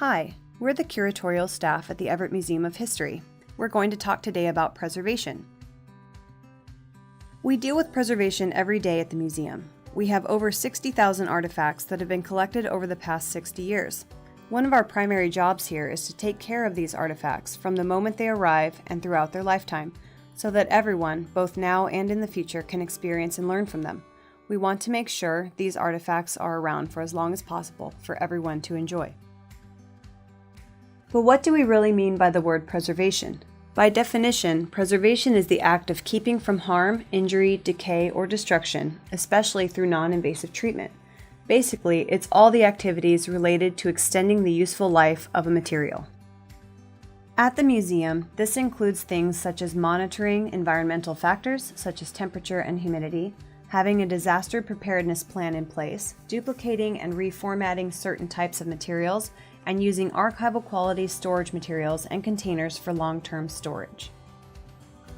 Hi, we're the curatorial staff at the Everett Museum of History. We're going to talk today about preservation. We deal with preservation every day at the museum. We have over 60,000 artifacts that have been collected over the past 60 years. One of our primary jobs here is to take care of these artifacts from the moment they arrive and throughout their lifetime, so that everyone, both now and in the future, can experience and learn from them. We want to make sure these artifacts are around for as long as possible for everyone to enjoy. But what do we really mean by the word preservation? By definition, preservation is the act of keeping from harm, injury, decay, or destruction, especially through non-invasive treatment. Basically, it's all the activities related to extending the useful life of a material. At the museum, this includes things such as monitoring environmental factors such as temperature and humidity, having a disaster preparedness plan in place, duplicating and reformatting certain types of materials, and using archival quality storage materials and containers for long-term storage.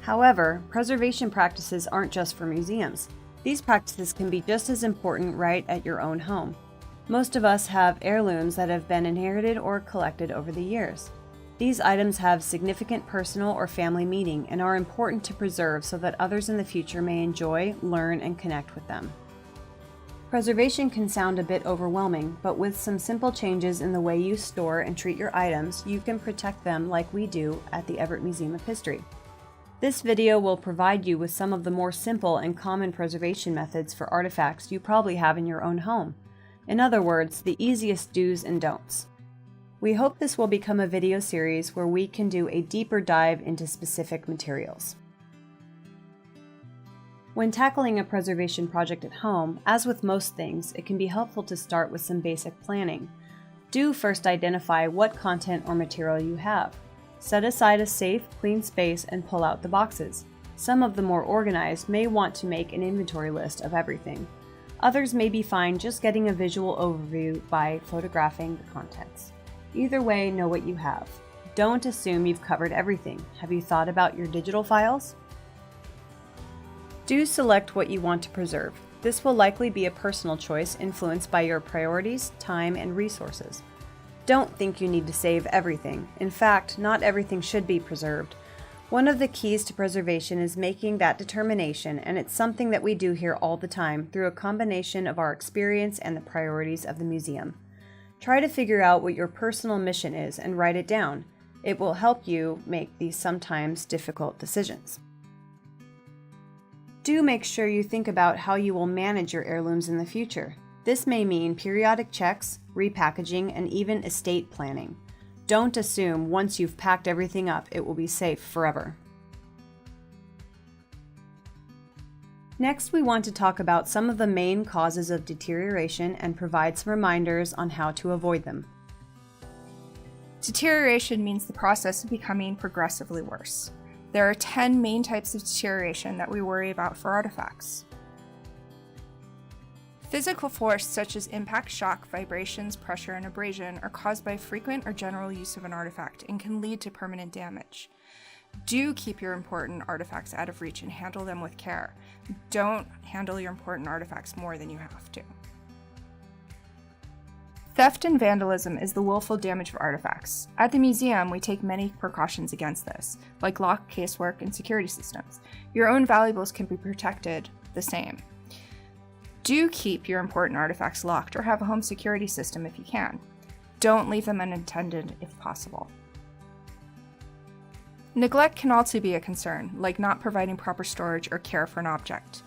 However, preservation practices aren't just for museums. These practices can be just as important right at your own home. Most of us have heirlooms that have been inherited or collected over the years. These items have significant personal or family meaning and are important to preserve so that others in the future may enjoy, learn, and connect with them. Preservation can sound a bit overwhelming, but with some simple changes in the way you store and treat your items, you can protect them like we do at the Everett Museum of History. This video will provide you with some of the more simple and common preservation methods for artifacts you probably have in your own home. In other words, the easiest do's and don'ts. We hope this will become a video series where we can do a deeper dive into specific materials. When tackling a preservation project at home, as with most things, it can be helpful to start with some basic planning. Do first identify what content or material you have. Set aside a safe, clean space and pull out the boxes. Some of the more organized may want to make an inventory list of everything. Others may be fine just getting a visual overview by photographing the contents. Either way, know what you have. Don't assume you've covered everything. Have you thought about your digital files? Do select what you want to preserve. This will likely be a personal choice influenced by your priorities, time, and resources. Don't think you need to save everything. In fact, not everything should be preserved. One of the keys to preservation is making that determination, and it's something that we do here all the time through a combination of our experience and the priorities of the museum. Try to figure out what your personal mission is and write it down. It will help you make these sometimes difficult decisions. Do make sure you think about how you will manage your heirlooms in the future. This may mean periodic checks, repackaging, and even estate planning. Don't assume once you've packed everything up, it will be safe forever. Next, we want to talk about some of the main causes of deterioration and provide some reminders on how to avoid them. Deterioration means the process of becoming progressively worse. There are 10 main types of deterioration that we worry about for artifacts. Physical force such as impact, shock, vibrations, pressure, and abrasion are caused by frequent or general use of an artifact and can lead to permanent damage. Do keep your important artifacts out of reach and handle them with care. Don't handle your important artifacts more than you have to. Theft and vandalism is the willful damage of artifacts. At the museum, we take many precautions against this, like lock, casework, and security systems. Your own valuables can be protected the same. Do keep your important artifacts locked or have a home security system if you can. Don't leave them unattended if possible. Neglect can also be a concern, like not providing proper storage or care for an object.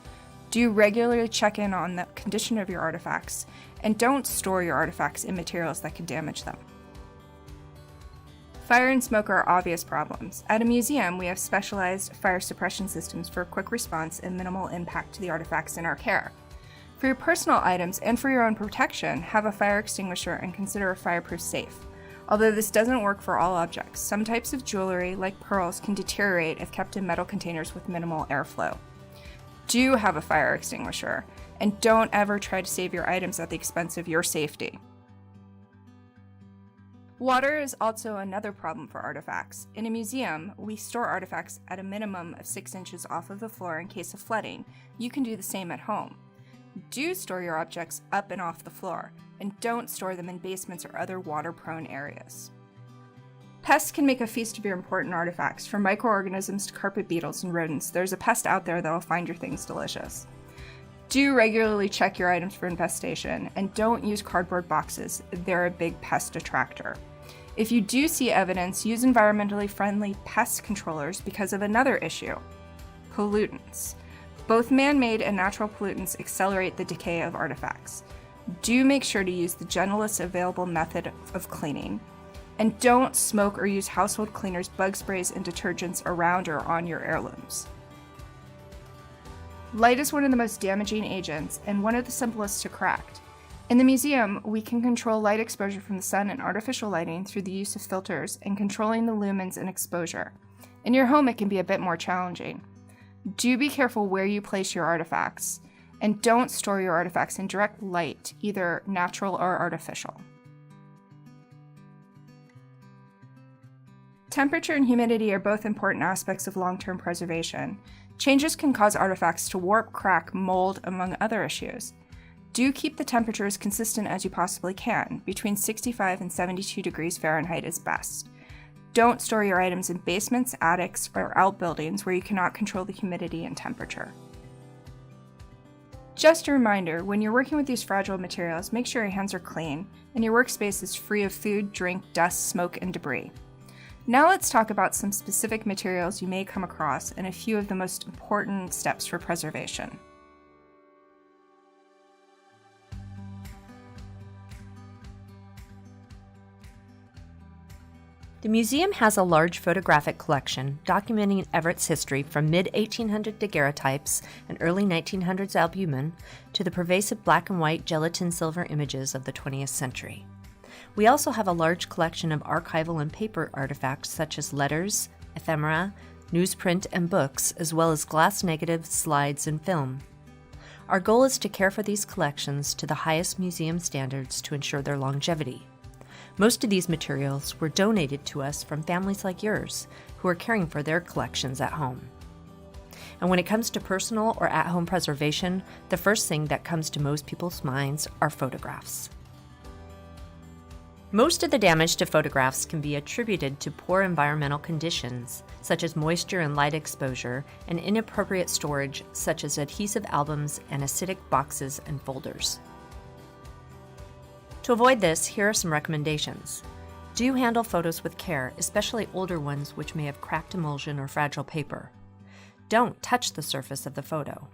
Do regularly check in on the condition of your artifacts, and don't store your artifacts in materials that could damage them. Fire and smoke are obvious problems. At a museum, we have specialized fire suppression systems for quick response and minimal impact to the artifacts in our care. For your personal items and for your own protection, have a fire extinguisher and consider a fireproof safe. Although this doesn't work for all objects, some types of jewelry, like pearls, can deteriorate if kept in metal containers with minimal airflow. Do have a fire extinguisher, and don't ever try to save your items at the expense of your safety. Water is also another problem for artifacts. In a museum, we store artifacts at a minimum of 6 inches off of the floor in case of flooding. You can do the same at home. Do store your objects up and off the floor. and don't store them in basements or other water-prone areas. Pests can make a feast of your important artifacts. From microorganisms to carpet beetles and rodents, there's a pest out there that'll find your things delicious. Do regularly check your items for infestation, and don't use cardboard boxes. They're a big pest attractor. If you do see evidence, use environmentally friendly pest controllers because of another issue: pollutants. Both man-made and natural pollutants accelerate the decay of artifacts. Do make sure to use the gentlest available method of cleaning. And don't smoke or use household cleaners, bug sprays, and detergents around or on your heirlooms. Light is one of the most damaging agents and one of the simplest to correct. In the museum, we can control light exposure from the sun and artificial lighting through the use of filters and controlling the lumens and exposure. In your home, it can be a bit more challenging. Do be careful where you place your artifacts, and don't store your artifacts in direct light, either natural or artificial. Temperature and humidity are both important aspects of long-term preservation. Changes can cause artifacts to warp, crack, mold, among other issues. Do keep the temperature as consistent as you possibly can. Between 65 and 72 degrees Fahrenheit is best. Don't store your items in basements, attics, or outbuildings where you cannot control the humidity and temperature. Just a reminder, when you're working with these fragile materials, make sure your hands are clean and your workspace is free of food, drink, dust, smoke, and debris. Now let's talk about some specific materials you may come across and a few of the most important steps for preservation. The museum has a large photographic collection documenting Everett's history from mid-1800 daguerreotypes and early 1900s albumen to the pervasive black and white gelatin silver images of the 20th century. We also have a large collection of archival and paper artifacts such as letters, ephemera, newsprint, and books, as well as glass negatives, slides, and film. Our goal is to care for these collections to the highest museum standards to ensure their longevity. Most of these materials were donated to us from families like yours who are caring for their collections at home. And when it comes to personal or at-home preservation, the first thing that comes to most people's minds are photographs. Most of the damage to photographs can be attributed to poor environmental conditions, such as moisture and light exposure, and inappropriate storage, such as adhesive albums and acidic boxes and folders. To avoid this, here are some recommendations. Do handle photos with care, especially older ones which may have cracked emulsion or fragile paper. Don't touch the surface of the photo.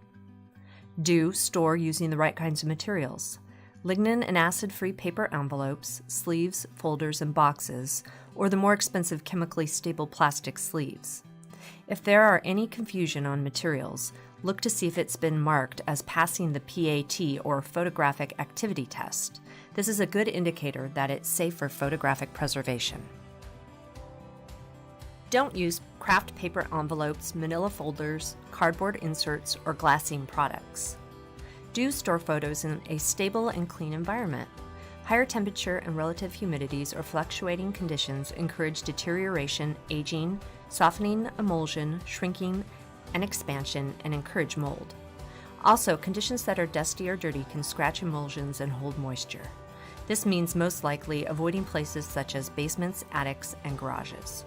Do store using the right kinds of materials. Lignin and acid-free paper envelopes, sleeves, folders, and boxes, or the more expensive chemically stable plastic sleeves. If there are any confusion on materials, look to see if it's been marked as passing the PAT or photographic activity test. This is a good indicator that it's safe for photographic preservation. Don't use craft paper envelopes, manila folders, cardboard inserts, or glassine products. Do store photos in a stable and clean environment. Higher temperature and relative humidities or fluctuating conditions encourage deterioration, aging, softening, emulsion, shrinking, and expansion, and encourage mold. Also, conditions that are dusty or dirty can scratch emulsions and hold moisture. This means most likely avoiding places such as basements, attics, and garages.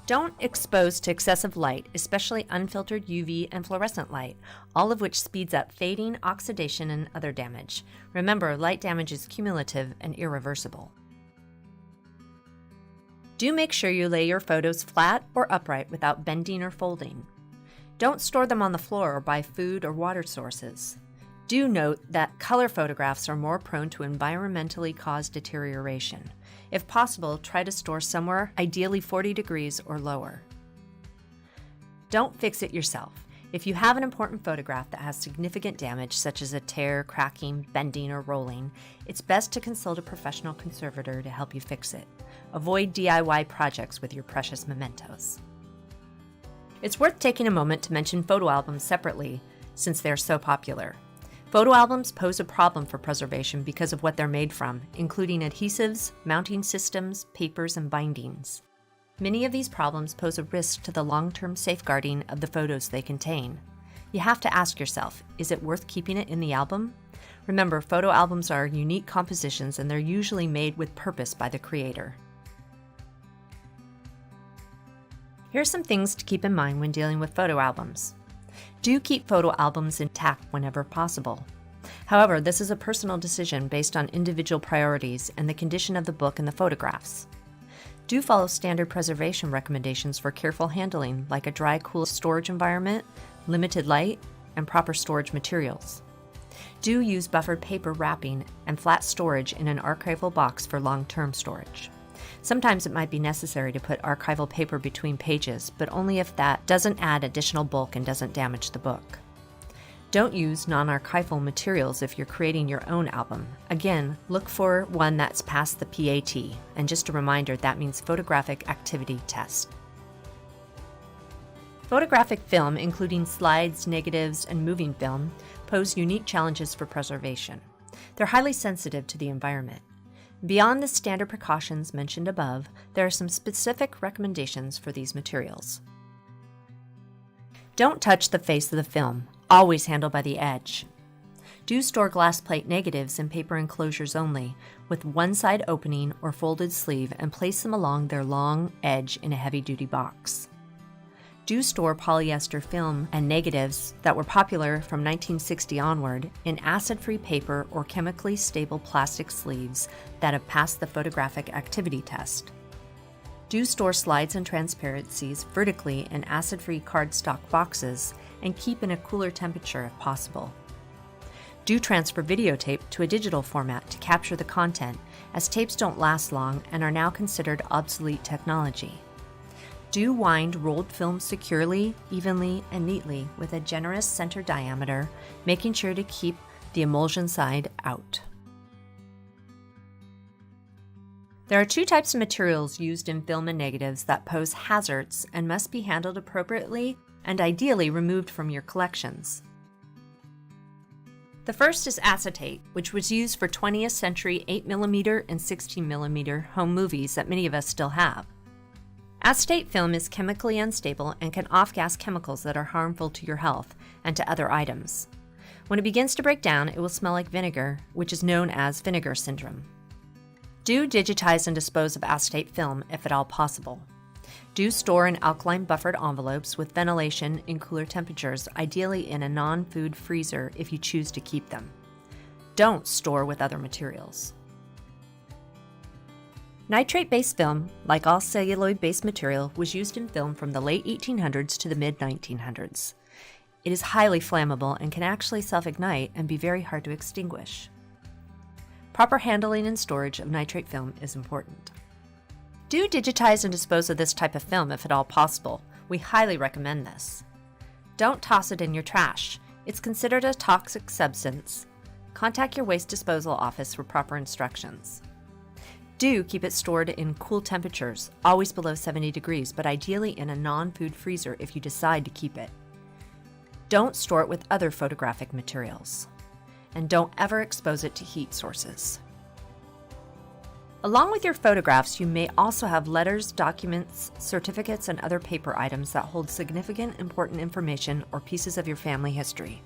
Don't expose to excessive light, especially unfiltered UV and fluorescent light, all of which speeds up fading, oxidation, and other damage. Remember, light damage is cumulative and irreversible. Do make sure you lay your photos flat or upright without bending or folding. Don't store them on the floor or by food or water sources. Do note that color photographs are more prone to environmentally caused deterioration. If possible, try to store somewhere ideally 40 degrees or lower. Don't fix it yourself. If you have an important photograph that has significant damage, such as a tear, cracking, bending, or rolling, it's best to consult a professional conservator to help you fix it. Avoid DIY projects with your precious mementos. It's worth taking a moment to mention photo albums separately, since they're so popular. Photo albums pose a problem for preservation because of what they're made from, including adhesives, mounting systems, papers, and bindings. Many of these problems pose a risk to the long-term safeguarding of the photos they contain. You have to ask yourself, is it worth keeping it in the album? Remember, photo albums are unique compositions and they're usually made with purpose by the creator. Here are some things to keep in mind when dealing with photo albums. Do keep photo albums intact whenever possible. However, this is a personal decision based on individual priorities and the condition of the book and the photographs. Do follow standard preservation recommendations for careful handling, like a dry, cool storage environment, limited light, and proper storage materials. Do use buffered paper wrapping and flat storage in an archival box for long-term storage. Sometimes it might be necessary to put archival paper between pages, but only if that doesn't add additional bulk and doesn't damage the book. Don't use non-archival materials if you're creating your own album. Again, look for one that's passed the PAT, and just a reminder, that means Photographic Activity Test. Photographic film, including slides, negatives, and moving film, pose unique challenges for preservation. They're highly sensitive to the environment. Beyond the standard precautions mentioned above, there are some specific recommendations for these materials. Don't touch the face of the film, always handle by the edge. Do store glass plate negatives in paper enclosures only, with one side opening or folded sleeve, and place them along their long edge in a heavy-duty box. Do store polyester film and negatives that were popular from 1960 onward in acid-free paper or chemically stable plastic sleeves that have passed the photographic activity test. Do store slides and transparencies vertically in acid-free cardstock boxes and keep in a cooler temperature if possible. Do transfer videotape to a digital format to capture the content, as tapes don't last long and are now considered obsolete technology. Do wind rolled film securely, evenly, and neatly with a generous center diameter, making sure to keep the emulsion side out. There are two types of materials used in film and negatives that pose hazards and must be handled appropriately and ideally removed from your collections. The first is acetate, which was used for 20th century 8mm and 16mm home movies that many of us still have. Acetate film is chemically unstable and can off-gas chemicals that are harmful to your health and to other items. When it begins to break down, it will smell like vinegar, which is known as vinegar syndrome. Do digitize and dispose of acetate film if at all possible. Do store in alkaline buffered envelopes with ventilation in cooler temperatures, ideally in a non-food freezer if you choose to keep them. Don't store with other materials. Nitrate-based film, like all celluloid-based material, was used in film from the late 1800s to the mid-1900s. It is highly flammable and can actually self-ignite and be very hard to extinguish. Proper handling and storage of nitrate film is important. Do digitize and dispose of this type of film if at all possible. We highly recommend this. Don't toss it in your trash. It's considered a toxic substance. Contact your waste disposal office for proper instructions. Do keep it stored in cool temperatures, always below 70 degrees, but ideally in a non-food freezer if you decide to keep it. Don't store it with other photographic materials. And don't ever expose it to heat sources. Along with your photographs, you may also have letters, documents, certificates, and other paper items that hold significant, important information or pieces of your family history.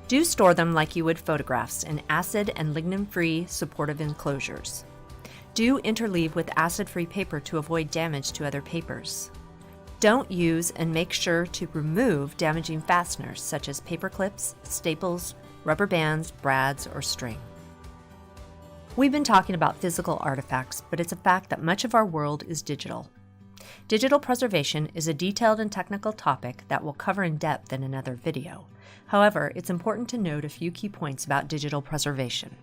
Do store them like you would photographs in acid and lignin-free supportive enclosures. Do interleave with acid-free paper to avoid damage to other papers. Don't use and make sure to remove damaging fasteners such as paper clips, staples, rubber bands, brads, or string. We've been talking about physical artifacts, but it's a fact that much of our world is digital. Digital preservation is a detailed and technical topic that we'll cover in depth in another video. However, it's important to note a few key points about digital preservation.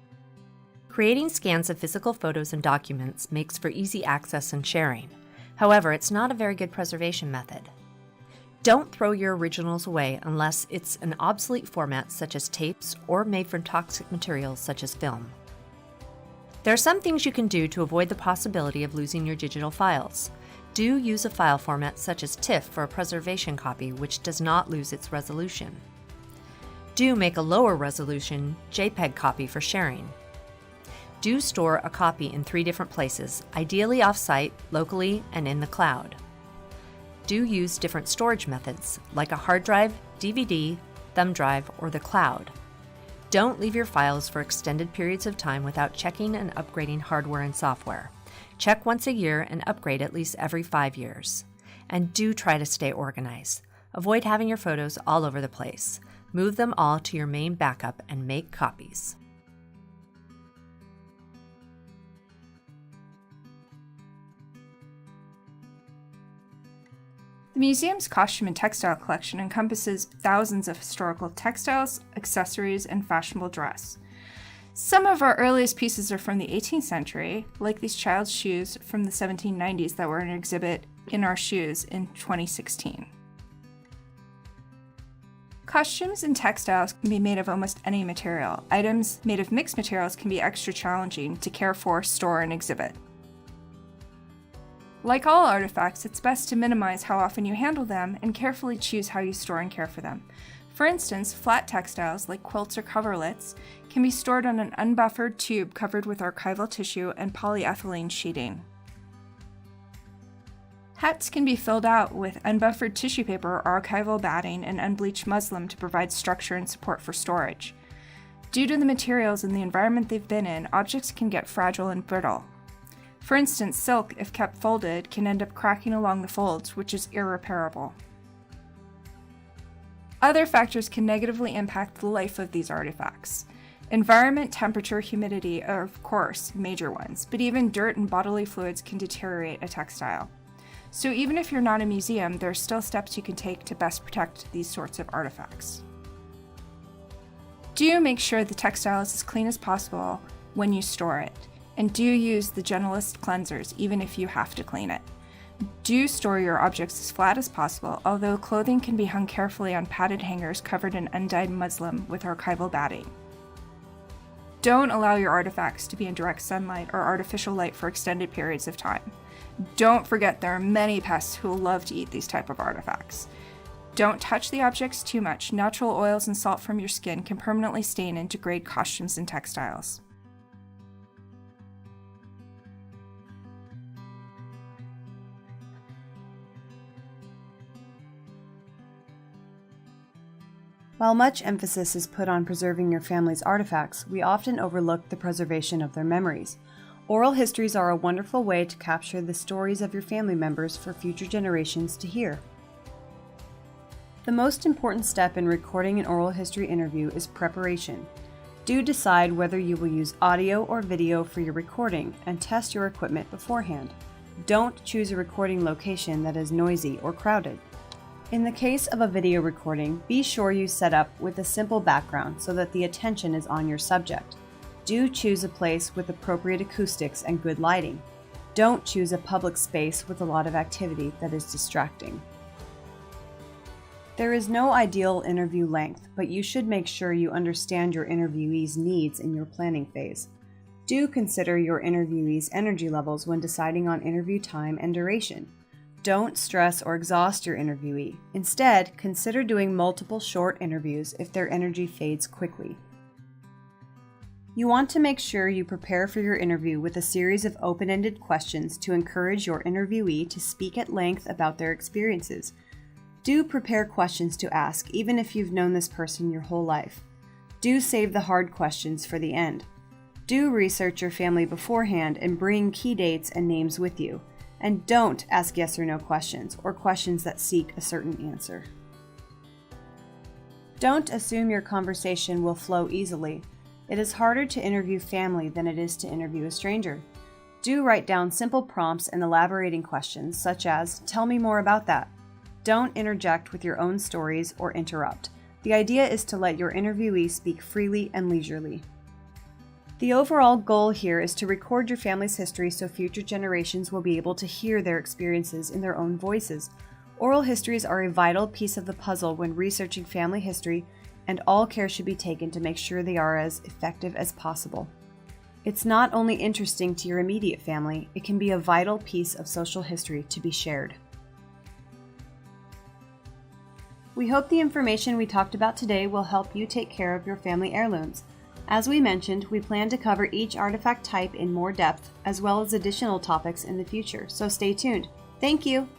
Creating scans of physical photos and documents makes for easy access and sharing. However, it's not a very good preservation method. Don't throw your originals away unless it's an obsolete format such as tapes or made from toxic materials such as film. There are some things you can do to avoid the possibility of losing your digital files. Do use a file format such as TIFF for a preservation copy which does not lose its resolution. Do make a lower resolution JPEG copy for sharing. Do store a copy in 3 different places, ideally off-site, locally, and in the cloud. Do use different storage methods, like a hard drive, DVD, thumb drive, or the cloud. Don't leave your files for extended periods of time without checking and upgrading hardware and software. Check once a year and upgrade at least every 5 years. And do try to stay organized. Avoid having your photos all over the place. Move them all to your main backup and make copies. The museum's costume and textile collection encompasses thousands of historical textiles, accessories, and fashionable dress. Some of our earliest pieces are from the 18th century, like these child's shoes from the 1790s that were an exhibit in our shoes in 2016. Costumes and textiles can be made of almost any material. Items made of mixed materials can be extra challenging to care for, store, and exhibit. Like all artifacts, it's best to minimize how often you handle them and carefully choose how you store and care for them. For instance, flat textiles like quilts or coverlets can be stored on an unbuffered tube covered with archival tissue and polyethylene sheeting. Hats can be filled out with unbuffered tissue paper, archival batting, and unbleached muslin to provide structure and support for storage. Due to the materials and the environment they've been in, objects can get fragile and brittle. For instance, silk, if kept folded, can end up cracking along the folds, which is irreparable. Other factors can negatively impact the life of these artifacts. Environment, temperature, humidity are, of course, major ones, but even dirt and bodily fluids can deteriorate a textile. So even if you're not a museum, there are still steps you can take to best protect these sorts of artifacts. Do make sure the textile is as clean as possible when you store it. And do use the gentlest cleansers, even if you have to clean it. Do store your objects as flat as possible, although clothing can be hung carefully on padded hangers covered in undyed muslin with archival batting. Don't allow your artifacts to be in direct sunlight or artificial light for extended periods of time. Don't forget there are many pests who will love to eat these type of artifacts. Don't touch the objects too much. Natural oils and salt from your skin can permanently stain and degrade costumes and textiles. While much emphasis is put on preserving your family's artifacts, we often overlook the preservation of their memories. Oral histories are a wonderful way to capture the stories of your family members for future generations to hear. The most important step in recording an oral history interview is preparation. Do decide whether you will use audio or video for your recording and test your equipment beforehand. Don't choose a recording location that is noisy or crowded. In the case of a video recording, be sure you set up with a simple background so that the attention is on your subject. Do choose a place with appropriate acoustics and good lighting. Don't choose a public space with a lot of activity that is distracting. There is no ideal interview length, but you should make sure you understand your interviewee's needs in your planning phase. Do consider your interviewee's energy levels when deciding on interview time and duration. Don't stress or exhaust your interviewee. Instead, consider doing multiple short interviews if their energy fades quickly. You want to make sure you prepare for your interview with a series of open-ended questions to encourage your interviewee to speak at length about their experiences. Do prepare questions to ask, even if you've known this person your whole life. Do save the hard questions for the end. Do research your family beforehand and bring key dates and names with you. And don't ask yes or no questions, or questions that seek a certain answer. Don't assume your conversation will flow easily. It is harder to interview family than it is to interview a stranger. Do write down simple prompts and elaborating questions, such as, "Tell me more about that." Don't interject with your own stories or interrupt. The idea is to let your interviewee speak freely and leisurely. The overall goal here is to record your family's history so future generations will be able to hear their experiences in their own voices. Oral histories are a vital piece of the puzzle when researching family history, and all care should be taken to make sure they are as effective as possible. It's not only interesting to your immediate family, it can be a vital piece of social history to be shared. We hope the information we talked about today will help you take care of your family heirlooms. As we mentioned, we plan to cover each artifact type in more depth, as well as additional topics in the future, so stay tuned. Thank you!